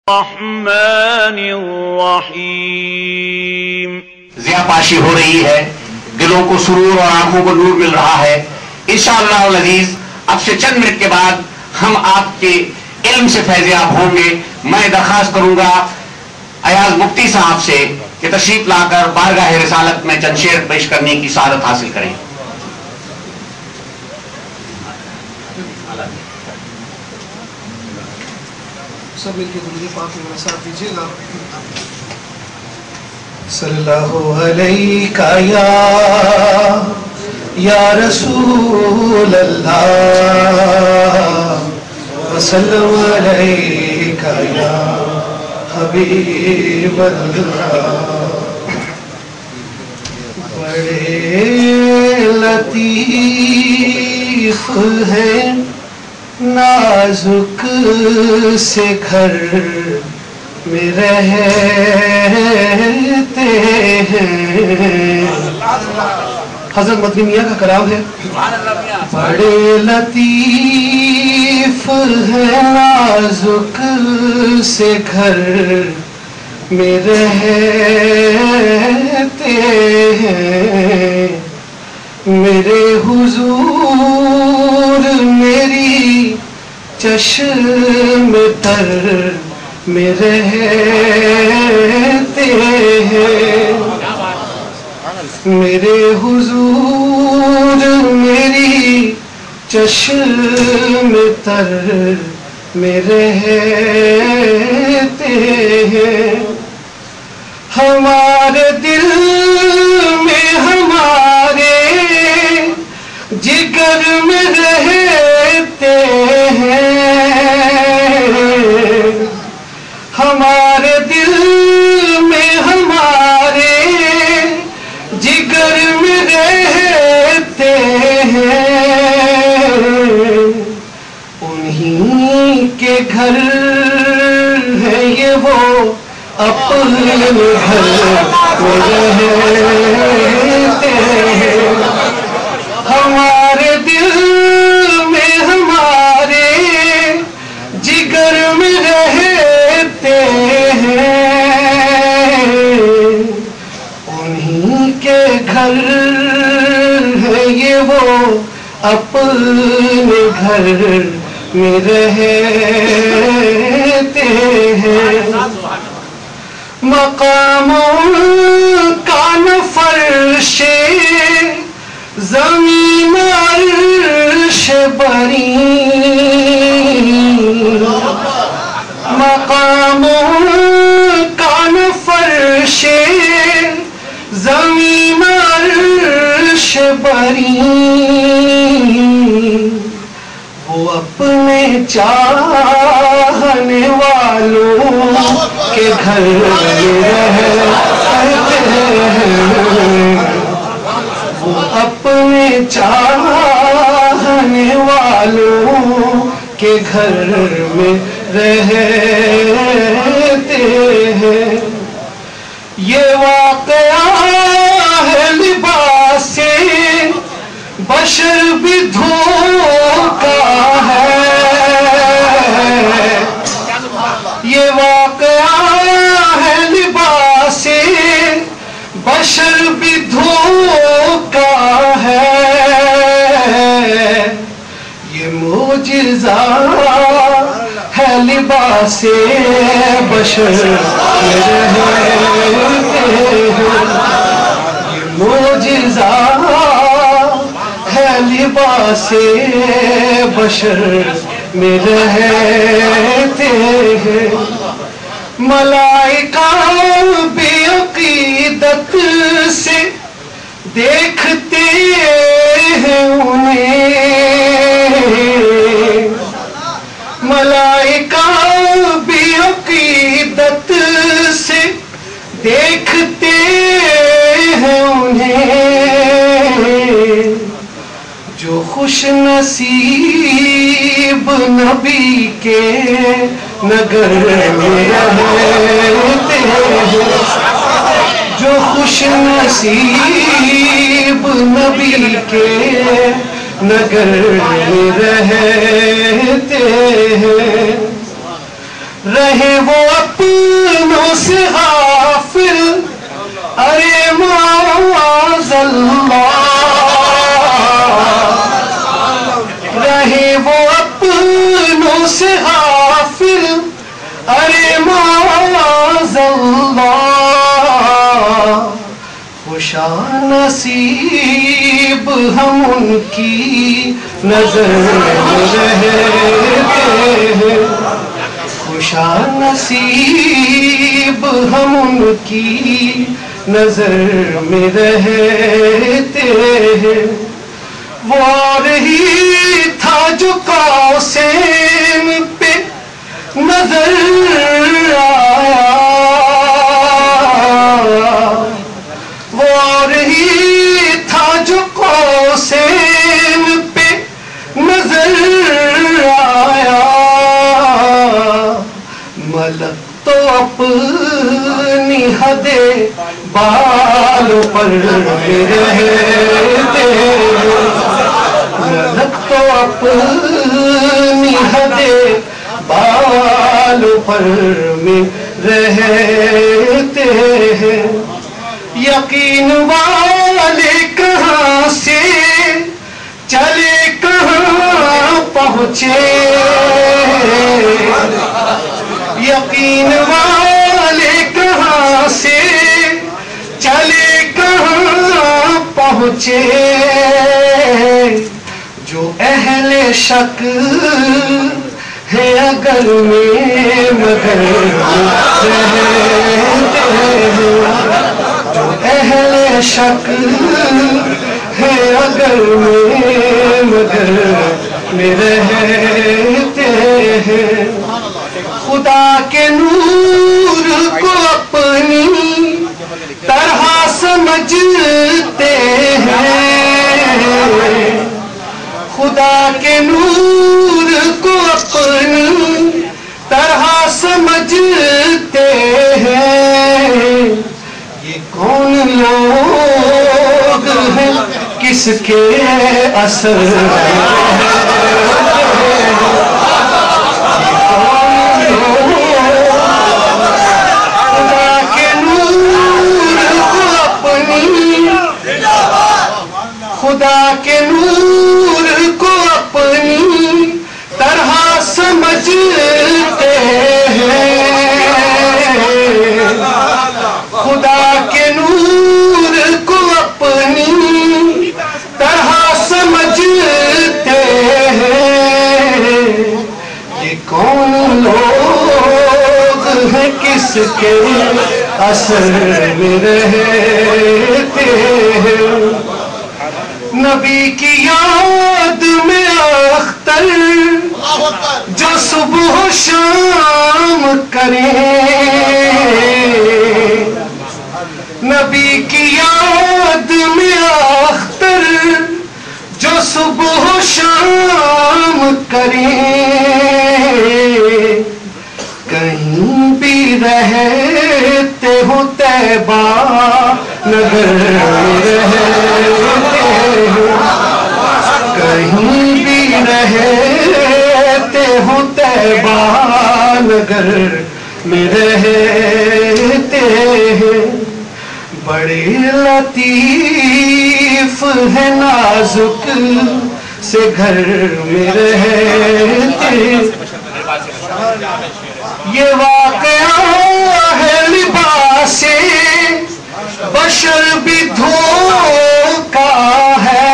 الرحمن الرحیم۔ ضیاء پاشی ہو رہی ہے، دلوں کو سرور اور آنکھوں کو نور مل رہا ہے۔ انشاءاللہ العزیز اب سے چند منٹ کے بعد ہم آپ کے علم سے فیضیاب ہوں گے۔ میں درخواست کروں گا ایاز مفتی صاحب سے کہ تشریف لا کر بارگاہ رسالت میں چند شعر پیش کرنے کی سعادت حاصل کریں۔ سب مل کے درود پاک میں میرا ساتھ دیجیے گا۔ صلی اللہ علیکہ یا رسول اللہ، وسلم علیکہ یا حبیب اللہ۔ بڑے لطیف ہیں نازک سے گھر میں رہتے ہیں۔ حضرت مدنی میاں کا کلام ہے۔ بڑے لطیف ہیں نازک سے گھر میں رہتے ہیں، میرے حضور میری چشم تر میں رہتے ہیں، میرے حضور میری چشم تر میں رہتے ہیں۔ ہمارے دل میں ہمارے جگر میں رہتے ہیں، ہمارے دل میں ہمارے جگر میں رہتے ہیں، انہی کے گھر ہے یہ وہ اپنے گھر میں رہتے ہیں۔ ہمارے دل میں ہمارے جگر میں رہتے ہیں، انہی کے گھر ہے یہ وہ اپنے گھر میں رہتے ہیں۔ مقام کا نہ فرش زمین عرش بری، مقام کا نہ فرش زمین عرش بری، وہ اپنے چاہنے والوں کے گھر میں رہتے ہیں، وہ اپنے چاہنے والوں کے گھر میں رہتے ہیں۔ یہ واقعہ ہے لباس بشر بھی دھوکا ہے، یہ واقعہ ہے لباس بشر بھی دھوکا ہے، یہ معجزہ ہے لباس بشر میں رہتے ہیں، یہ معجزہ ہے لباس بشر میں رہتے ہیں۔ ملائکہ بھی عقیدت سے دیکھتے ہیں انہیں، ملائکہ بھی عقیدت سے دیکھتے ہیں انہیں، جو خوش نصیب نبی کے نگر میں رہتے ہیں، جو خوش نصیب نبی کے نگر میں رہتے ہیں، رہے وہ اپنوں سے غافل، ارے معاذ اللہ، رہے وہ اپنوں سے غافل، ارے معاذ اللہ، خوشا نصیب ہم ان کی نظر رہتے ہیں، خوشا نصیب ہم ان کی نظر میں رہتے ہیں۔ وہ رہی تھا جو قوسین پہ نظر آیا، وہ رہی تھا جو قوسین پہ نظر آیا، ملک تو اپنی حد بال پر رہتے، ملک تو اپنی حد بال پر میں رہتے ہیں۔ یقین والے کہاں سے چلے کہاں پہنچے، یقین والے کہاں سے چلے کہاں پہنچے، جو اہل شک ہے اگر میں مگر رہتے ہیں، جو اہل شک ہے اگر میں مگر میں رہتے ہیں، خدا کے نور کو اپنی طرح سمجھتے ہیں، خدا کے نور کو اپنی طرح سمجھتے ہیں، یہ کون لوگ ہیں کس کے اثر خدا کے نور کو اپنی طرح سمجھتے ہیں، خدا کے نور کو اپنی طرح سمجھتے ہیں، یہ کون لوگ ہیں کس کے اثر میں رہتے ہیں۔ نبی کی یاد میں اختر جو صبح و شام کریں، نبی کی یاد میں اختر جو صبح و شام کریں، کہیں بھی رہتے ہو طیبہ نگر رہتے، کہیں بھی رہتے ہو طیبہ نگر میں رہتے ہیں، بڑے لطیف ہے نازک سے گھر میں رہتے، یہ واقعہ ہے لباس بشر بھی دھوکا ہے،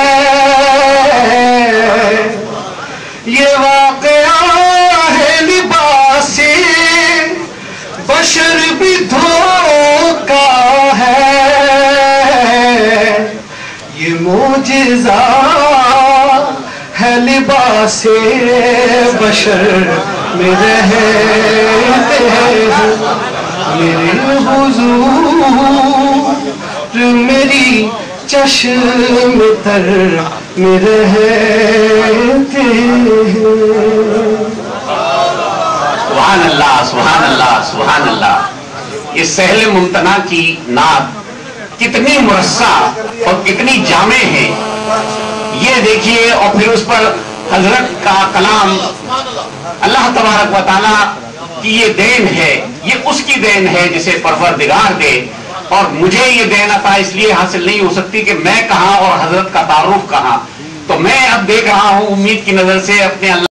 یہ واقعہ ہے لباس بشر بھی دھوکا ہے، یہ معجزہ ہے لباس بشر میں رہتے ہیں، میرے حضور میری چشم تر میں رہتے ہیں۔ سبحان اللہ سبحان اللہ سبحان اللہ۔ یہ سہل ممتنع کی نعت کتنی مرصع اور کتنی جامع ہے، یہ دیکھیے، اور پھر اس پر حضرت کا کلام، اللہ تبارک و تعالی کہ یہ دین ہے، یہ اس کی دین ہے جسے پروردگار دے، اور مجھے یہ دین عطا اس لیے حاصل نہیں ہو سکتی کہ میں کہاں اور حضرت کا تعارف کہاں. تو میں اب دیکھ رہا ہوں امید کی نظر سے اپنے اللہ